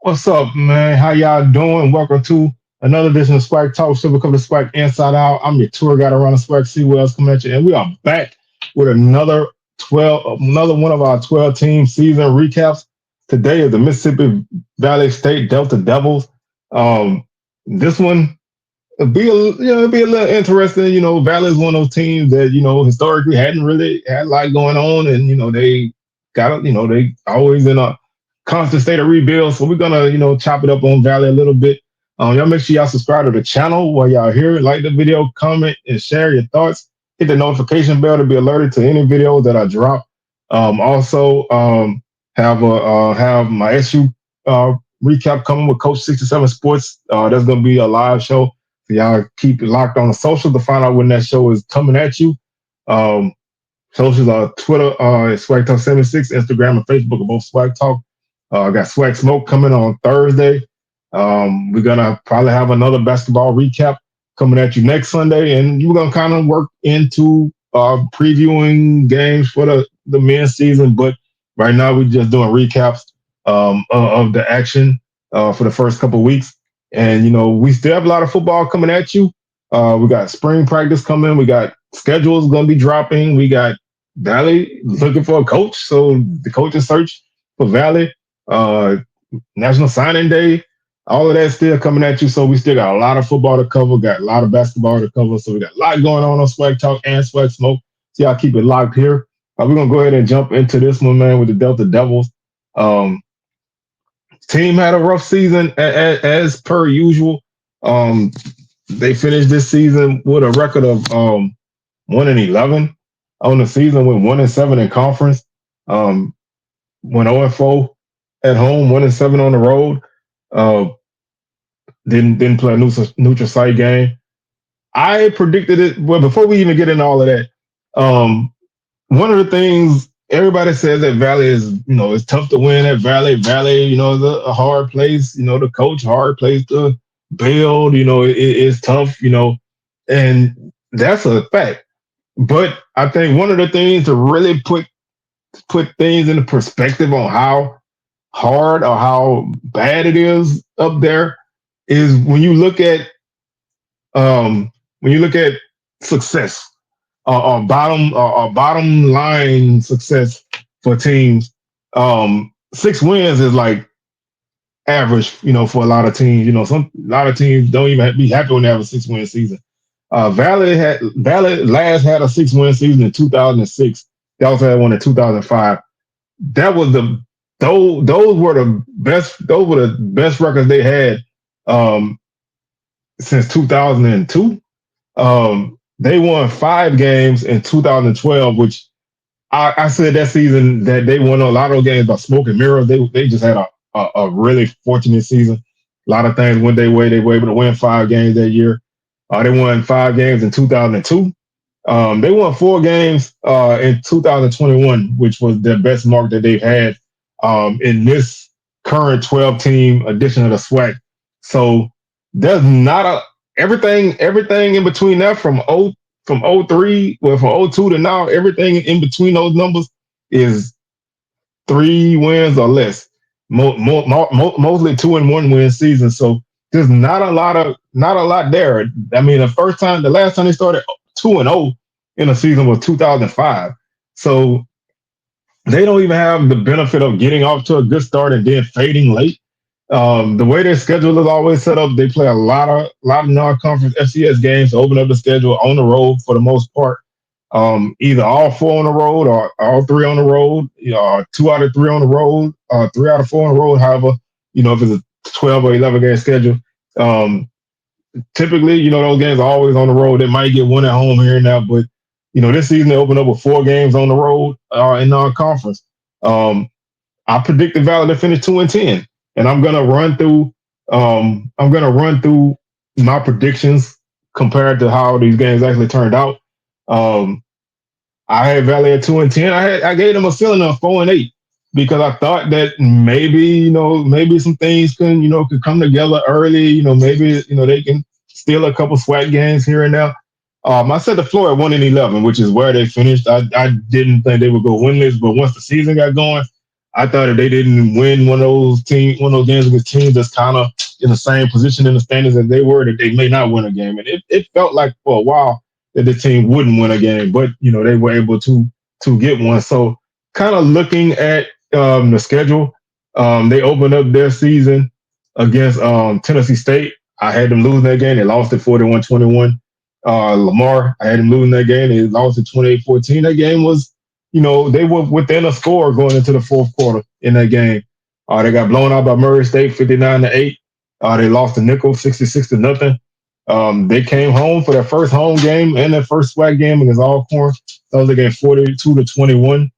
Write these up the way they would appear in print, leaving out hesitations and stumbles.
What's up, man? How y'all doing? Welcome to another edition of SWAC Talk. Show cover the SWAC Inside Out. I'm your tour guide around the SWAC. See what else coming at you, and we are back with another one of our 12 team season recaps. Today is the Mississippi Valley State Delta Devils. Um, this one it'll be a little interesting. Valley is one of those teams that historically hadn't really had a lot going on, and they they always in a constant state of rebuild. So we're gonna chop it up on Valley a little bit. Y'all make sure y'all subscribe to the channel while y'all here. Like the video, comment, and share your thoughts. Hit the notification bell to be alerted to any videos that I drop. Also, have my SU recap coming with Coach 67 Sports. That's gonna be a live show. So y'all keep it locked on the social to find out when that show is coming at you. Um, Socials are Twitter, Swag Talk 76, Instagram and Facebook are both Swag Talk. I got Swag Smoke coming on Thursday. We're gonna probably have another basketball recap coming at you next Sunday, and we're gonna kind of work into previewing games for the men's season. But right now, we're just doing recaps of the action for the first couple of weeks. And we still have a lot of football coming at you. We got spring practice coming. We got schedules going to be dropping. We got Valley looking for a coach, so the coaching search for Valley, uh, National Signing Day, all of that still coming at you. So we still got a lot of football to cover, got a lot of basketball to cover. So we got a lot going on Swag Talk and Swag Smoke. So y'all keep it locked here. We're gonna go ahead and jump into this one, man, with the Delta Devils. Um, Team had a rough season as per usual. Um, they finished this season with a record of 1-11 on the season, with 1-7 in conference. Went 0-4 at home, 1-7 on the road. Uh, didn't play a neutral site game. I predicted it. Well, before we even get into all of that, one of the things everybody says that Valley is, it's tough to win at Valley. Valley, is a hard place. The coach, hard place to build. It's tough. And that's a fact. But I think one of the things to really put things into perspective on how hard or how bad it is up there is when you look at success bottom line success for teams. 6 wins is like average, for a lot of teams. A lot of teams don't even be happy when they have a 6-win season. Valley last had a 6-win season in 2006. They also had one in 2005. That was those were the best records they had since 2002. They won 5 games in 2012, which I said that season that they won a lot of those games by smoke and mirrors. They just had a really fortunate season. A lot of things went their way. They were able to win 5 games that year. They won 5 games in 2002. They won 4 games in 2021, which was their best mark that they've had in this current 12-team edition of the SWAC. So there's not a everything in between that from 03, well, from '02 to now, everything in between those numbers is 3 wins or less. Mostly 2-1 win seasons. So there's not a lot there. I mean, the last time they started 2-0 in a season was 2005. So they don't even have the benefit of getting off to a good start and then fading late. The way their schedule is always set up, they play a lot of non-conference FCS games to open up the schedule on the road for the most part. Either all 4 on the road or all 3 on the road. 2 out of 3 on the road, 3 out of 4 on the road. However, if it's a 12 or 11 game schedule, typically, those games are always on the road. They might get 1 at home here and there, but this season they opened up with 4 games on the road in non-conference. I predicted Valley to finish 2-10. And I'm gonna run through my predictions compared to how these games actually turned out. I had Valley at 2-10. I gave them a ceiling of 4-8 because I thought that maybe some things could come together early. Maybe they can steal a couple SWAC games here and there. I set the floor at 1-11, which is where they finished. I didn't think they would go winless, but once the season got going, I thought if they didn't win one of those games against teams that's kind of in the same position in the standings as they were, that they may not win a game. And it felt like for a while that the team wouldn't win a game, but they were able to get one. So kind of looking at the schedule, they opened up their season against Tennessee State. I had them losing that game. They lost at 41-21. Lamar, I had them losing that game. They lost at 28-14. That game was, they were within a score going into the fourth quarter in that game. They got blown out by Murray State 59-8. They lost to Nickel 66-0. They came home for their first home game and their first SWAC game against Alcorn. That was against 42-21.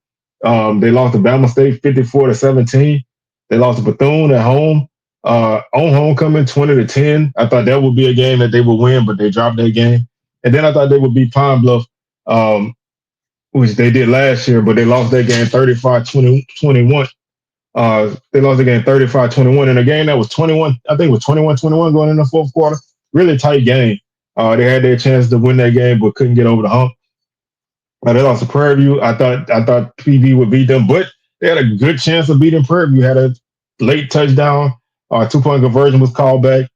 They lost to Bama State 54-17. They lost to Bethune at home. On homecoming 20-10. I thought that would be a game that they would win, but they dropped that game. And then I thought they would beat Pine Bluff, which they did last year, but they lost that game 35-21. They lost the game 35-21 in a game that was 21. I think it was 21-21 going in the fourth quarter. Really tight game. They had their chance to win that game, but couldn't get over the hump. They lost to Prairie View. I thought PV would beat them, but they had a good chance of beating Prairie View. Had a late touchdown. 2-point conversion was called back.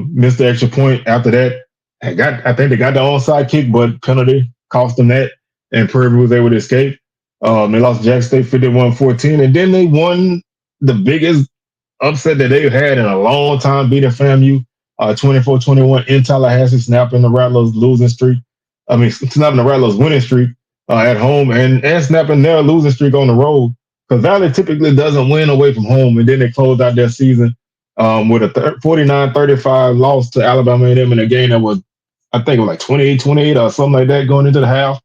Missed the extra point after that. I think they got the onside kick, but penalty cost them that, and Prairie View was able to escape. They lost to Jackson State 51-14, and then they won the biggest upset that they've had in a long time, beating FAMU 24-21 in Tallahassee, snapping the Rattlers losing streak. Snapping the Rattlers winning streak at home and snapping their losing streak on the road. Because Valley typically doesn't win away from home, and then they closed out their season with a 49-35 loss to Alabama A&M in a game that was, I think it was like 28-28 or something like that going into the half.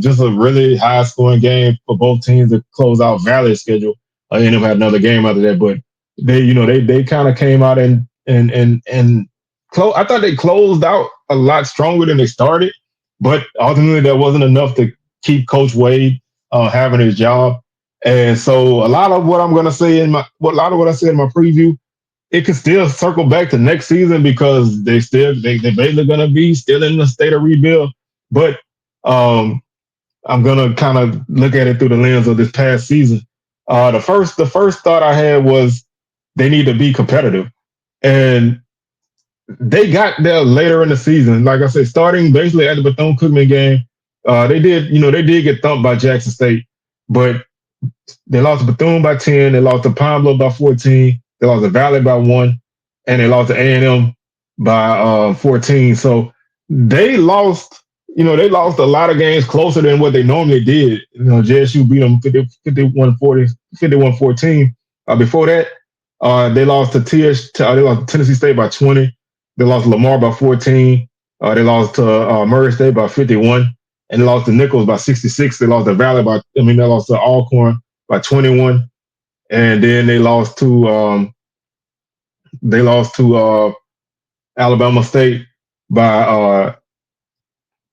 Just a really high-scoring game for both teams to close out Valley's schedule. A&M had another game after that, but they kind of came out and I thought they closed out a lot stronger than they started, but ultimately that wasn't enough to keep Coach Wade having his job. And so a lot of what I'm going to say in my preview, it can still circle back to next season because they're basically going to be still in the state of rebuild. But I'm going to kind of look at it through the lens of this past season. The first thought I had was they need to be competitive, and they got there later in the season. Like I said, starting basically at the Bethune-Cookman game, they did get thumped by Jackson State, but they lost to Bethune by 10. They lost to Pine Bluff by 14. They lost to Valley by 1. And they lost to A&M by 14. So they lost a lot of games closer than what they normally did. JSU beat them 51-14. Before that, they lost to Tennessee State by 20. They lost to Lamar by 14. They lost to Murray State by 51. And they lost to Nichols by 66. They lost to Valley they lost to Alcorn by 21. And then they lost to Alabama State by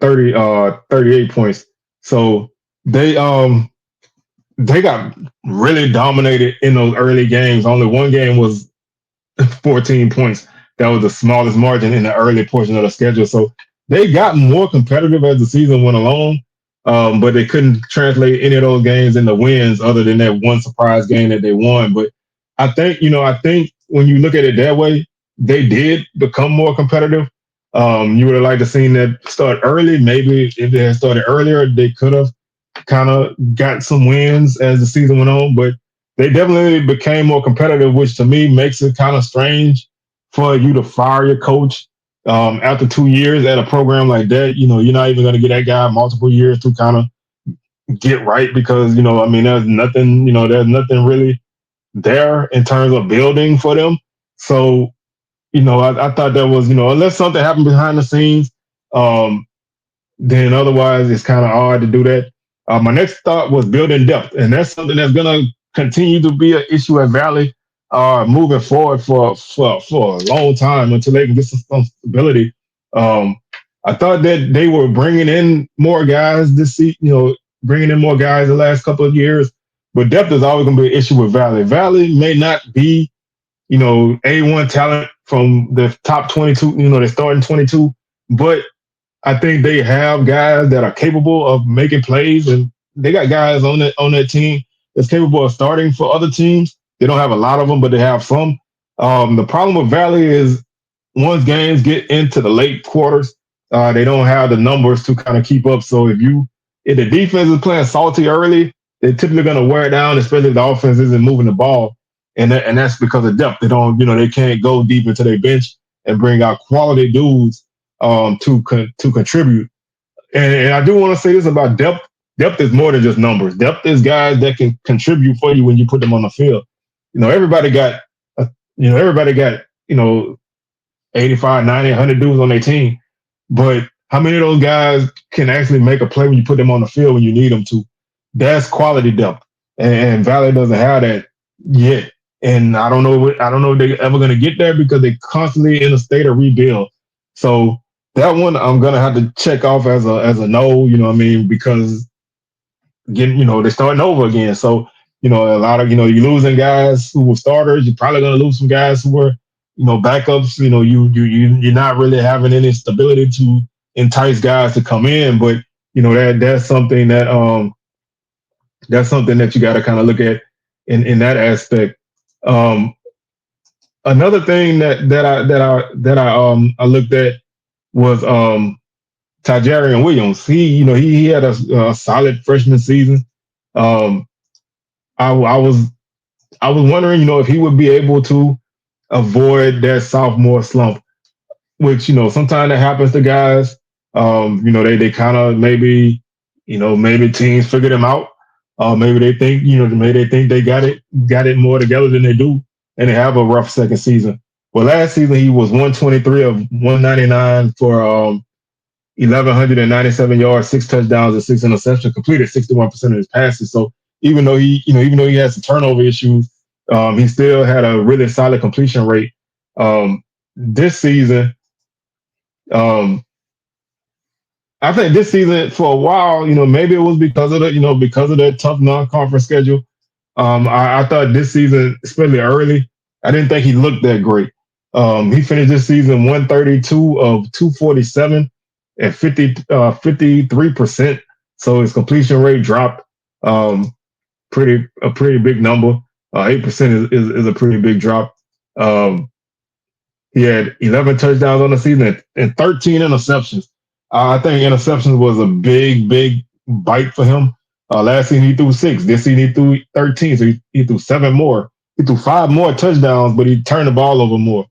38 points. So they got really dominated in those early games. Only one game was 14 points. That was the smallest margin in the early portion of the schedule. So they got more competitive as the season went along, but they couldn't translate any of those games into wins other than that one surprise game that they won. But I think when you look at it that way, they did become more competitive. You would have liked to seen that start early. Maybe if they had started earlier, they could have kind of got some wins as the season went on. But they definitely became more competitive, which to me makes it kind of strange for you to fire your coach after 2 years at a program like that. You're not even going to get that guy multiple years to kind of get right because, there's nothing really there in terms of building for them. So, I thought that was, unless something happened behind the scenes, then otherwise it's kind of hard to do that. My next thought was building depth, and that's something that's going to continue to be an issue at Valley moving forward for a long time until they can get some stability. I thought that they were bringing in more guys this season, bringing in more guys the last couple of years, but depth is always going to be an issue with Valley. Valley may not be, A1 talent from the top 22, they're starting 22, but I think they have guys that are capable of making plays, and they got guys on that team that's capable of starting for other teams. They don't have a lot of them, but they have some. The problem with Valley is once games get into the late quarters, they don't have the numbers to kind of keep up. So if the defense is playing salty early, they're typically going to wear it down, especially if the offense isn't moving the ball, and that's because of depth. They don't, they can't go deep into their bench and bring out quality dudes to contribute. And I do want to say this about depth. Depth is more than just numbers. Depth is guys that can contribute for you when you put them on the field. Everybody got, everybody got, 85, 90, 100 dudes on their team. But how many of those guys can actually make a play when you put them on the field when you need them to? That's quality depth. And Valley doesn't have that yet. And I don't know if they're ever going to get there because they're constantly in a state of rebuild. So that one I'm gonna have to check off as a no, because again, they're starting over again. So, a lot of, you're losing guys who were starters. You're probably gonna lose some guys who were, backups. You're not really having any stability to entice guys to come in. But, that's something that you gotta kind of look at in that aspect. Another thing that I looked at was Tajarian Williams. He had a solid freshman season. Um, I was wondering, if he would be able to avoid that sophomore slump, which sometimes that happens to guys. They kind of maybe teams figure them out. Maybe they think they got it more together than they do, and they have a rough second season. Well, last season he was 123 of 199 for 1,197 yards, 6 touchdowns, and 6 interceptions. Completed 61% of his passes. So even though he had some turnover issues, he still had a really solid completion rate. This season, I think this season for a while, maybe it was because of that tough non-conference schedule. I thought this season, especially early, I didn't think he looked that great. He finished this season 132 of 247 at 53%. So his completion rate dropped a pretty big number. 8% is a pretty big drop. He had 11 touchdowns on the season and 13 interceptions. I think interceptions was a big bite for him. Last season he threw 6. This season he threw 13. So he threw 7 more. He threw 5 more touchdowns, but he turned the ball over more.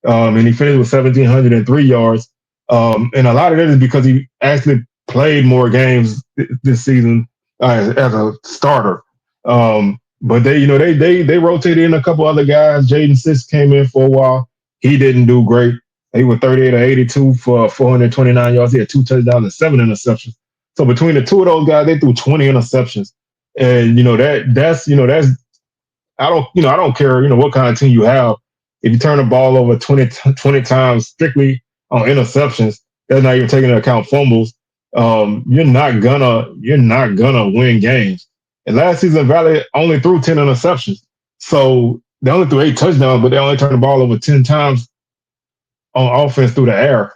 And he finished with 1,703 yards. And a lot of that is because he actually played more games this season as a starter. But they rotated in a couple other guys. Jaden Six came in for a while. He didn't do great. He was 38 or 82 for 429 yards. He had 2 touchdowns and 7 interceptions. So between the two of those guys, they threw 20 interceptions. And that's I don't care what kind of team you have. If you turn the ball over 20 times strictly on interceptions, that's not even taking into account fumbles. You're not gonna win games. And last season, Valley only threw 10 interceptions. So they only threw 8 touchdowns, but they only turned the ball over 10 times on offense through the air.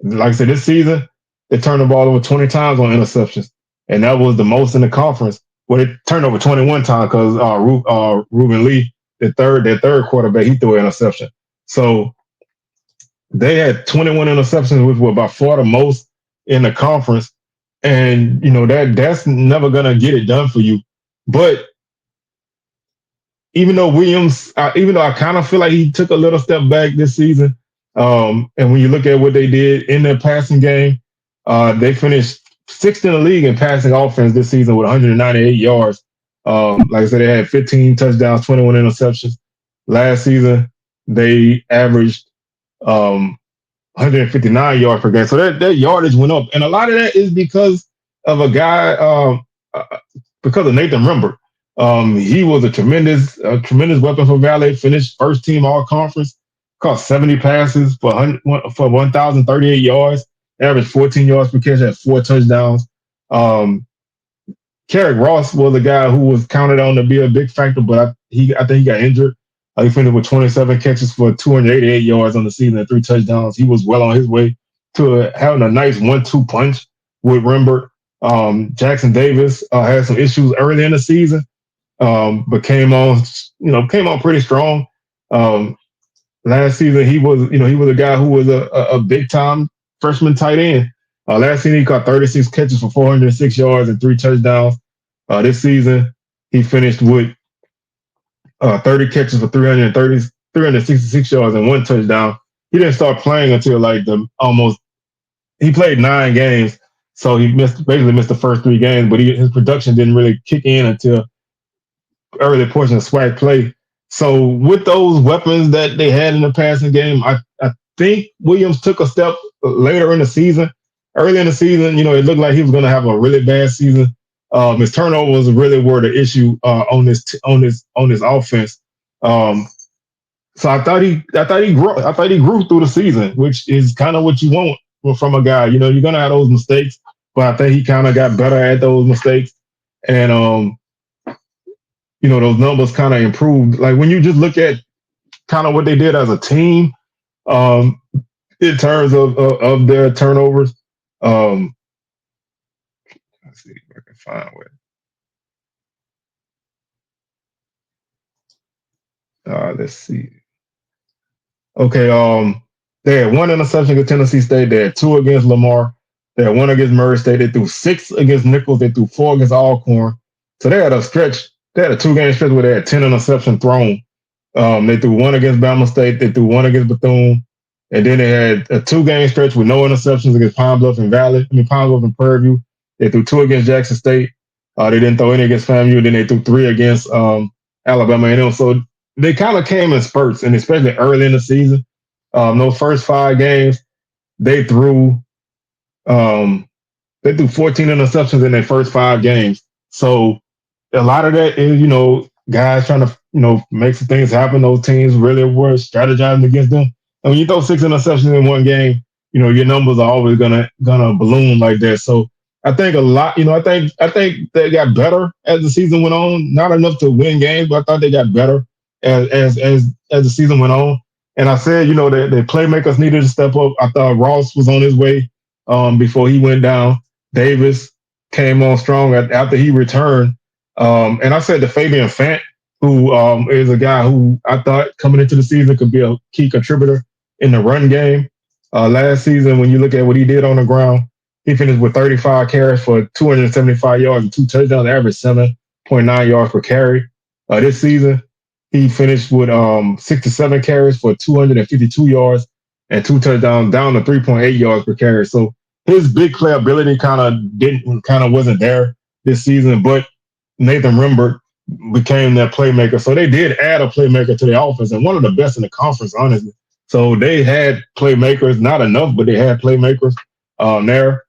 Like I said, this season, they turned the ball over 20 times on interceptions. And that was the most in the conference. Well, it turned over 21 times because Reuben Lee, their third quarterback, he threw an interception. So they had 21 interceptions, which were by far the most in the conference. And, that's never going to get it done for you. But even though I kind of feel like he took a little step back this season, and when you look at what they did in their passing game, they finished 6th in the league in passing offense this season with 198 yards. Like I said, they had 15 touchdowns, 21 interceptions. Last season, they averaged 159 yards per game. So that yardage went up. And a lot of that is because of a guy, because of Nathan Rimbert. He was a tremendous weapon for Valley. Finished first team all conference, caught 70 passes for 1,038 yards, averaged 14 yards per catch, had 4 touchdowns. Carrick Ross was a guy who was counted on to be a big factor, but I think he got injured. He finished with 27 catches for 288 yards on the season and 3 touchdowns. He was well on his way to having a nice 1-2 punch with Rimbert. Jackson Davis had some issues early in the season. but came on pretty strong. Um, Last season, he was a guy who was a big time freshman tight end. Last season, he caught 36 catches for 406 yards and 3 touchdowns. This season, he finished with 30 catches for 366 yards and 1 touchdown. He didn't start playing until like he played 9 games, so he basically missed the first 3 games, but his production didn't really kick in until early portion of SWAC play. So with those weapons that they had in the passing game, I think Williams took a step later in the season. Early in the season, it looked like he was going to have a really bad season. His turnovers really were the issue on this offense. Um, so I thought he grew through the season, which is kind of what you want from a guy. You're gonna have those mistakes, but I think he kind of got better at those mistakes, and those numbers kind of improved. Like when you just look at kind of what they did as a team, um, in terms of their turnovers. Um, let's see if I can find where. Let's see. Okay, they had 1 interception against Tennessee State. They had 2 against Lamar. They had 1 against Murray State. They threw 6 against Nichols. They threw 4 against Alcorn. So they had a stretch. They had a 2 game stretch where they had 10 interceptions thrown. They threw 1 against Bama State. They threw 1 against Bethune, and then they had a 2 game stretch with no interceptions against Pine Bluff and Pine Bluff and Prairie View. They threw 2 against Jackson State. They didn't throw any against FAMU. Then they threw 3 against Alabama A&M. So they kind of came in spurts, and especially early in the season. Those first 5 games, they threw um, 14 interceptions in their first 5 games. So a lot of that is, guys trying to, make some things happen. Those teams really were strategizing against them. And when you throw 6 interceptions in 1 game, your numbers are always gonna balloon like that. So I think a lot, I think they got better as the season went on. Not enough to win games, but I thought they got better as the season went on. And I said, the playmakers needed to step up. I thought Ross was on his way before he went down. Davis came on strong after he returned. And I said to Fabian Fant, who is a guy who I thought coming into the season could be a key contributor in the run game. Last season, when you look at what he did on the ground, he finished with 35 carries for 275 yards and 2 touchdowns, average 7.9 yards per carry. This season, he finished with 67 carries for 252 yards and 2 touchdowns, down to 3.8 yards per carry. So his big play ability kind of wasn't there this season, but Nathan Rimbert became that playmaker. So they did add a playmaker to the offense, and one of the best in the conference, honestly. So they had playmakers, not enough, but they had playmakers there.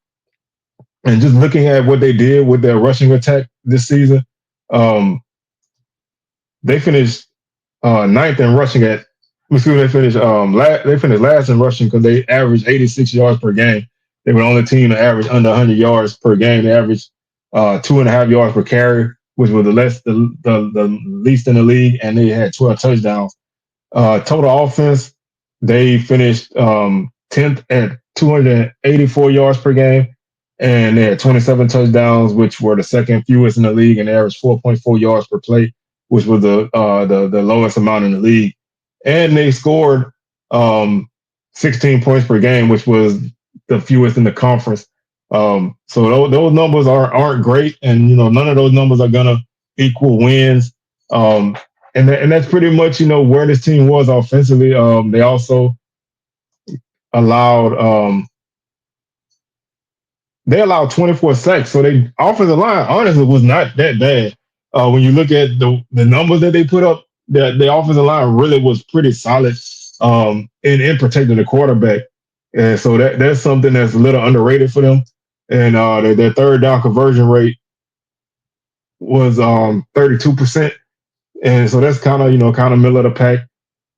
And just looking at what they did with their rushing attack this season, they finished ninth in rushing at. Excuse me, they finished last in rushing because they averaged 86 yards per game. They were the only team to average under 100 yards per game. They averaged 2.5 yards per carry, which was the least in the league, and they had 12 touchdowns. Total offense, they finished 10th at 284 yards per game, and they had 27 touchdowns, which were the second fewest in the league, and they averaged 4.4 yards per play, which was the lowest amount in the league. And they scored 16 points per game, which was the fewest in the conference. So those numbers aren't great, and none of those numbers are gonna equal wins. And that's pretty much where this team was offensively. They also allowed 24 sacks, so they offensive line honestly was not that bad. When you look at the numbers that they put up, the offensive line really was pretty solid in protecting the quarterback. And so that's something that's a little underrated for them. And their third down conversion rate was 32%. And so that's kind of middle of the pack.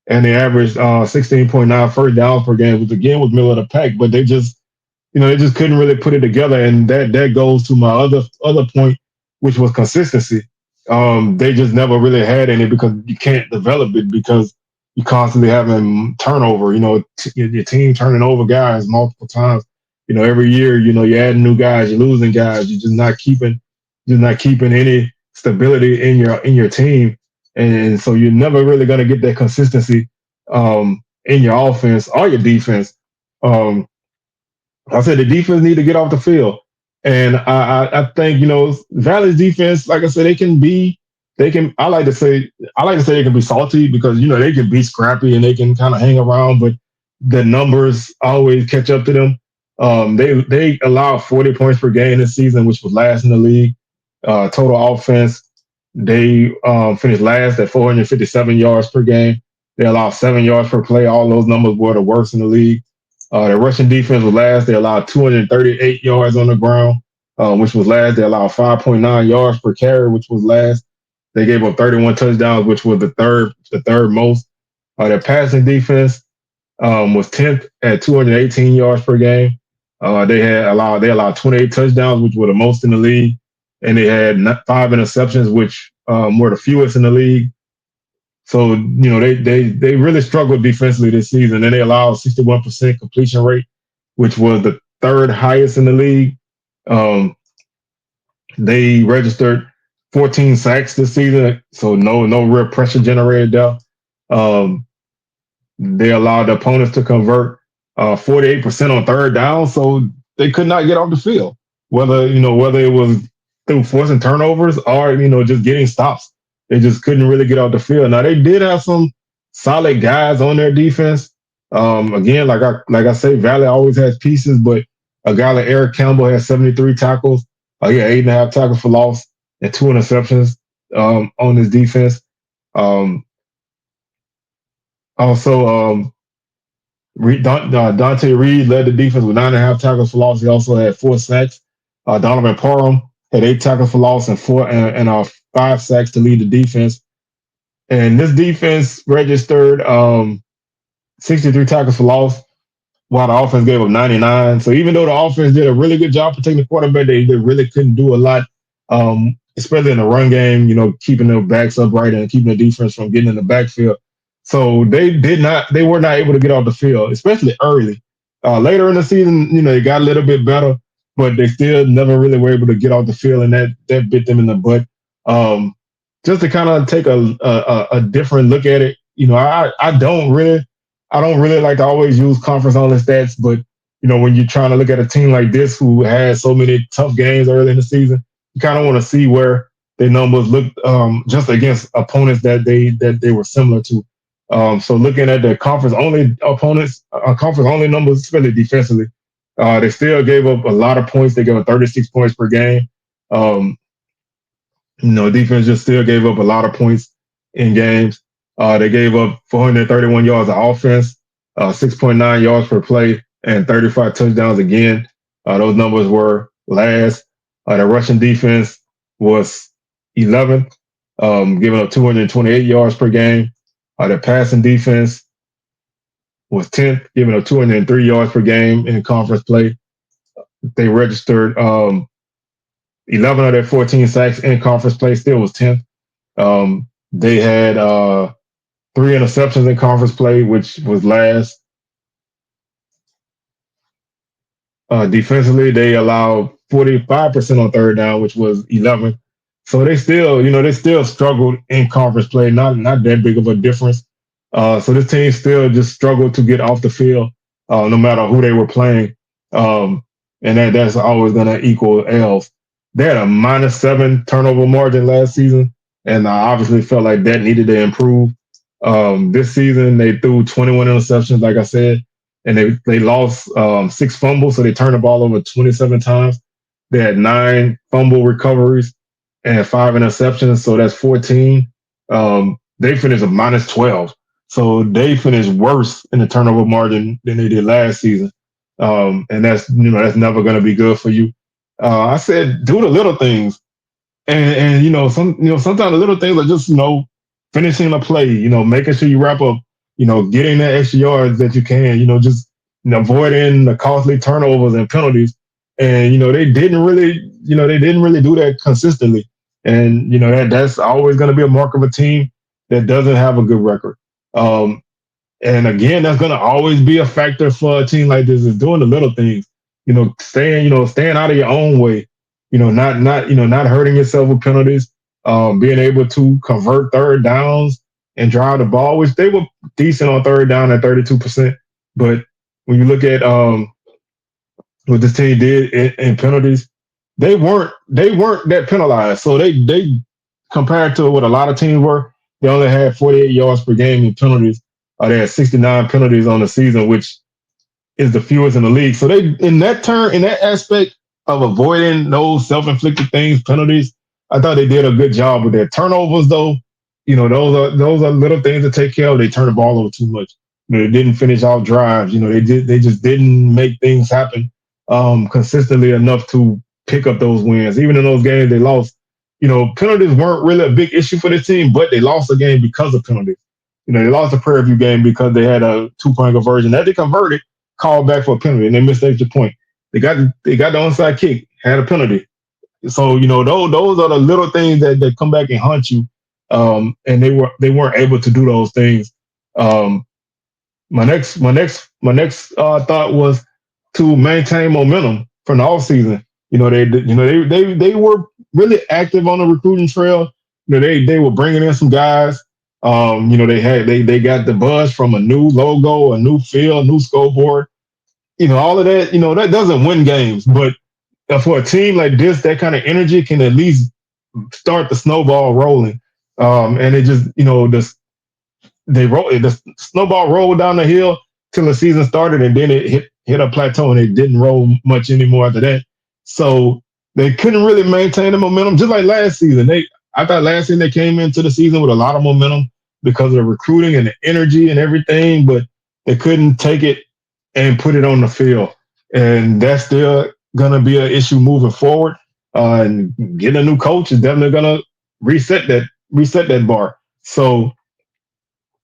And they averaged 16.9 first downs per game, which again was middle of the pack, but they just couldn't really put it together. And that goes to my other point, which was consistency. They just never really had any because you can't develop it because you constantly having turnover. Your team turning over guys multiple times. Every year, you're adding new guys, you're losing guys. You're just not keeping any stability in your team, and so you're never really going to get that consistency in your offense or your defense. Um, I said the defense need to get off the field, and I think Valley's defense, like I said, they can. I like to say they can be salty because they can be scrappy and they can kind of hang around, but the numbers always catch up to them. They allowed 40 points per game this season, which was last in the league. Total offense, they finished last at 457 yards per game. They allowed 7 yards per play. All those numbers were the worst in the league. Their rushing defense was last. They allowed 238 yards on the ground, which was last. They allowed 5.9 yards per carry, which was last. They gave up 31 touchdowns, which was the third most. Their passing defense was 10th at 218 yards per game. They allowed 28 touchdowns, which were the most in the league, and they had 5 interceptions, which were the fewest in the league. So they really struggled defensively this season, and they allowed 61% completion rate, which was the third highest in the league. Um, they registered 14 sacks this season, so no real pressure generated there. Um, they allowed the opponents to convert 48% on third down, so they could not get off the field. Whether it was through forcing turnovers or just getting stops, they just couldn't really get off the field. Now they did have some solid guys on their defense. Again, like I say, Valley always has pieces, but a guy like Eric Campbell has 73 tackles. He had 8.5 tackles for loss and 2 interceptions on his defense. Um, also, Dante Reed led the defense with 9.5 tackles for loss. He also had 4 sacks. Donovan Parham had 8 tackles for loss and 5 sacks to lead the defense. And this defense registered 63 tackles for loss, while the offense gave up 99. So even though the offense did a really good job protecting the quarterback, they really couldn't do a lot, especially in the run game, keeping their backs upright and keeping the defense from getting in the backfield. So they were not able to get off the field, especially early. Later in the season, they got a little bit better, but they still never really were able to get off the field, and that bit them in the butt. Um, just to kind of take a different look at it, I don't really like to always use conference only stats, but when you're trying to look at a team like this who had so many tough games early in the season, you kind of want to see where their numbers look just against opponents that they were similar to. So looking at the conference only opponents, conference only numbers, especially defensively, they still gave up a lot of points. They gave up 36 points per game. Um, Defense just still gave up a lot of points in games. They gave up 431 yards of offense, 6.9 yards per play, and 35 touchdowns again. Those numbers were last. The Russian defense was 11th, giving up 228 yards per game. The passing defense was 10th, giving up 203 yards per game in conference play. They registered 11 of their 14 sacks in conference play, still was 10th. They had 3 interceptions in conference play, which was last. Defensively, they allowed 45% on third down, which was 11th. So they still struggled in conference play, not that big of a difference. So this team still just struggled to get off the field, no matter who they were playing. And that's always going to equal L's. They had a -7 turnover margin last season, and I obviously felt like that needed to improve. This season, they threw 21 interceptions, like I said, and they lost 6 fumbles, so they turned the ball over 27 times. They had 9 fumble recoveries and 5 interceptions, so that's 14. They finished a -12, so they finished worse in the turnover margin than they did last season, and that's never going to be good for you. I said do the little things, and sometimes the little things are just finishing a play, making sure you wrap up, getting that extra yards that you can, just avoiding the costly turnovers and penalties. And they didn't really do that consistently. And that's always going to be a mark of a team that doesn't have a good record. And again, that's going to always be a factor for a team like this, is doing the little things. Staying out of your own way. Not hurting yourself with penalties. being able to convert third downs and drive the ball, which they were decent on third down at 32%. But when you look at what this team did in penalties, they weren't that penalized. So they compared to what a lot of teams were, they only had 48 yards per game in penalties. They had 69 penalties on the season, which is the fewest in the league. So they in that aspect of avoiding those self-inflicted things, penalties, I thought they did a good job with their turnovers though. Those are little things to take care of. They turn the ball over too much. They didn't finish off drives. They just didn't make things happen consistently enough to pick up those wins. Even in those games they lost, penalties weren't really a big issue for the team, but they lost the game because of penalties. They lost the Prairie View game because they had a 2-point conversion that they converted, called back for a penalty, and they missed the extra point. They got the onside kick, had a penalty. So those are the little things that come back and haunt you. And they weren't able to do those things. Um, my next thought was to maintain momentum from the off season. They were really active on the recruiting trail. They were bringing in some guys. They got the buzz from a new logo, a new field, new scoreboard. All of that. That doesn't win games, but for a team like this, that kind of energy can at least start the snowball rolling. And it just, the snowball rolled down the hill till the season started, and then it hit a plateau, and it didn't roll much anymore after that. So they couldn't really maintain the momentum, just like last season. I thought last season they came into the season with a lot of momentum because of the recruiting and the energy and everything, but they couldn't take it and put it on the field, and that's still gonna be an issue moving forward. And getting a new coach is definitely gonna reset that bar. So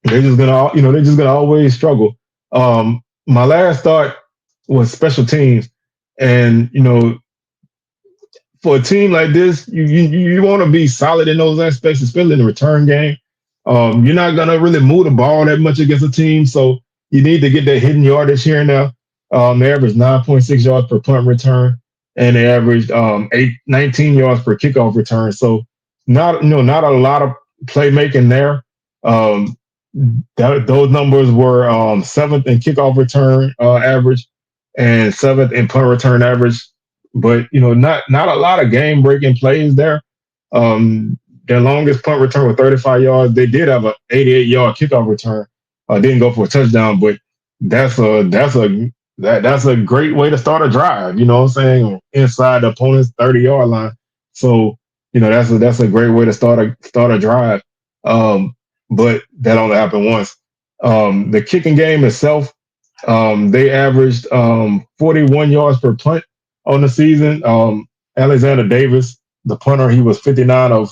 they're just gonna always struggle. My last thought was special teams, and for a team like this, you want to be solid in those aspects, especially in the return game. You're not gonna really move the ball that much against a team, so you need to get that hidden yardage here and there. They averaged 9.6 yards per punt return, and they averaged 19 yards per kickoff return. So not a lot of playmaking there. Um, those numbers were seventh in kickoff return average and seventh in punt return average, but not a lot of game breaking plays there. Their longest punt return was 35 yards. They did have an 88-yard kickoff return. Didn't go for a touchdown, but that's a great way to start a drive. You know what I'm saying? Inside the opponent's 30-yard line. So that's a great way to start a drive. But that only happened once. The kicking game itself, they averaged 41 yards per punt on the season. Alexander Davis, the punter, he had 59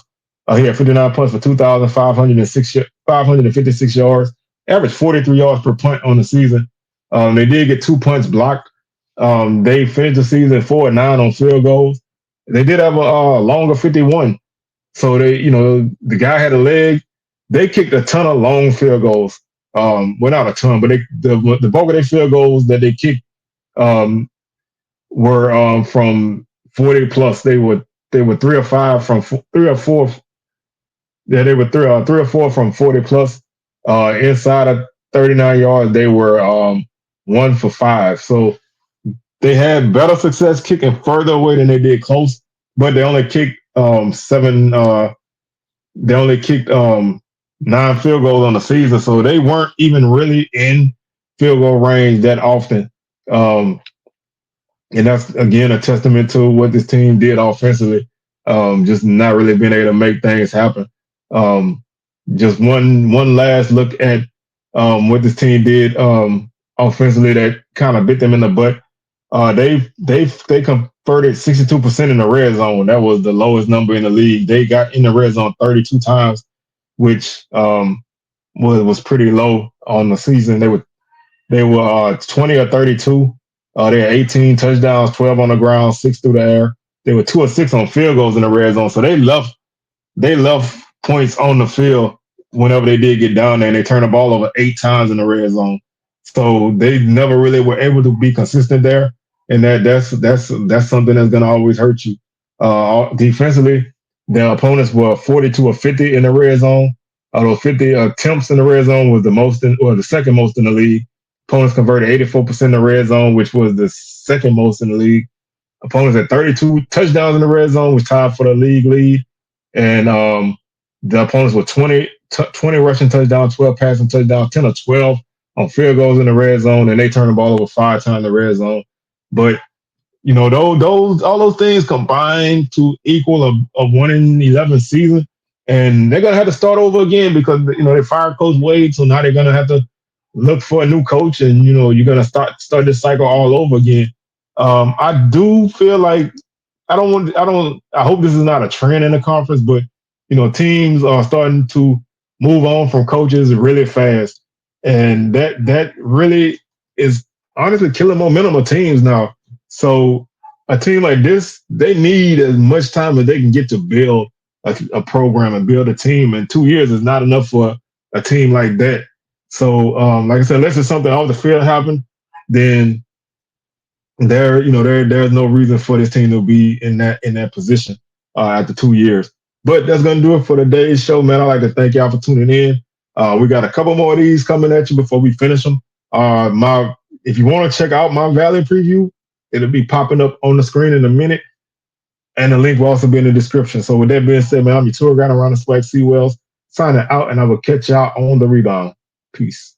punts for 556 yards, averaged 43 yards per punt on the season. They did get 2 punts blocked. They finished the season 4-9 on field goals. They did have a longer 51. So the guy had a leg. They kicked a ton of long field goals. Well, not a ton, but the bulk of their field goals that they kicked were from 40 plus. They were 3 or 5 from 3 or 4. Yeah, they were 3 or 4 from 40 plus. Inside of 39 yards, they were 1 for 5. So they had better success kicking further away than they did close, but they only kicked 7. They only kicked 9 field goals on the season, so they weren't even really in field goal range that often. And that's again a testament to what this team did offensively. Just not really being able to make things happen. Just one last look at what this team did offensively that kind of bit them in the butt. They converted 62% in the red zone. That was the lowest number in the league. They got in the red zone 32 times, which was pretty low on the season. They were 20 or 32. They had 18 touchdowns, 12 on the ground, 6 through the air. They were 2 or 6 on field goals in the red zone. So they left points on the field whenever they did get down there, and they turned the ball over 8 times in the red zone. So they never really were able to be consistent there, and that's something that's going to always hurt you. Defensively, Their opponents were 42 of 50 in the red zone. Although 50 attempts in the red zone was the most, or the second most in the league. Opponents converted 84% in the red zone, which was the second most in the league. Opponents had 32 touchdowns in the red zone, which tied for the league lead. And the opponents were 20 rushing touchdowns, 12 passing touchdowns, 10 of 12 on field goals in the red zone, and they turned the ball over 5 times in the red zone. But those all those things combined to equal a 1-11 season, and they're gonna have to start over again because they fired Coach Wade, so now they're gonna have to look for a new coach, and you're gonna start this cycle all over again. I do feel like I hope this is not a trend in the conference, but teams are starting to move on from coaches really fast, and that really is honestly killing momentum of teams now. So a team like this, they need as much time as they can get to build a program and build a team. And 2 years is not enough for a team like that. So, like I said, unless it's something off the field happen, then there's no reason for this team to be in that position after 2 years. But that's gonna do it for today's show, man. I'd like to thank y'all for tuning in. We got a couple more of these coming at you before we finish them. If you want to check out my Valley preview, it'll be popping up on the screen in a minute, and the link will also be in the description. So with that being said, man, I'm your tour guide around the SWAC Wells, signing out, and I will catch y'all on the rebound. Peace.